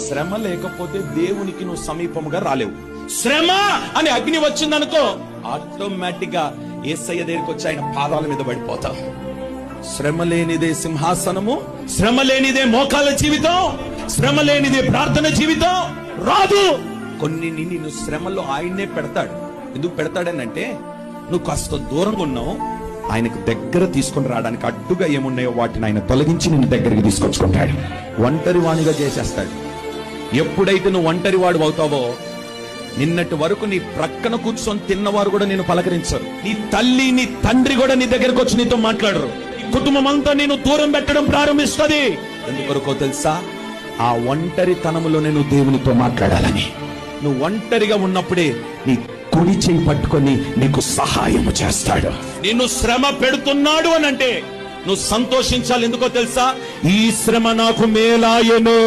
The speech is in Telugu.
శ్రమ లేకపోతే దేవునికి నువ్వు సమీపముగా రాలేవు. శ్రమ అని అగ్ని వచ్చిందనుకో, ఆటోమేటిక్ గా యేసయ్య దగ్గరికి వచ్చి ఆయన పాదాల మీద పడిపోతావు. శ్రమ లేనిదే సింహాసనము, శ్రమ లేనిదే మోకాల జీవితం, శ్రమ లేనిదే ప్రార్థన జీవితం రాదు. కొన్ని నిన్ను శ్రమలో ఆయన్నే పెడతాడు. ఎందుకు పెడతాడనంటే, నువ్వు కాస్త దూరంగా ఉన్నావు, ఆయనకు దగ్గర తీసుకుని రావడానికి అడ్డుగా ఏమున్నాయో వాటిని ఆయన తొలగించి నిన్ను దగ్గరికి తీసుకొచ్చుకుంటాడు. ఒంటరి వాణిగా చేసేస్తాడు. ఎప్పుడైతే నువ్వు ఒంటరి వాడు అవుతావో, నిన్నటి వరకు నీ ప్రక్కన కూర్చొని తిన్నవారు కూడా నేను పలకరించరు. నీ తల్లి నీ తండ్రి కూడా నీ దగ్గరకు వచ్చి నీతో మాట్లాడరు. నీ కుటుంబం అంతా నేను దూరం పెట్టడం ప్రారంభిస్తుంది. ఎందుకొరకో తెలుసా? ఆ ఒంటరితనములో నేను దేవునితో మాట్లాడాలని. నువ్వు ఒంటరిగా ఉన్నప్పుడే నీ కుడి చేయి పట్టుకొని నీకు సహాయము చేస్తాడు. నిన్ను శ్రమ పెడుతున్నాడు అనంటే నువ్వు సంతోషించాలి. ఎందుకో తెలుసా? ఈ శ్రమ నాకు మేలాయను.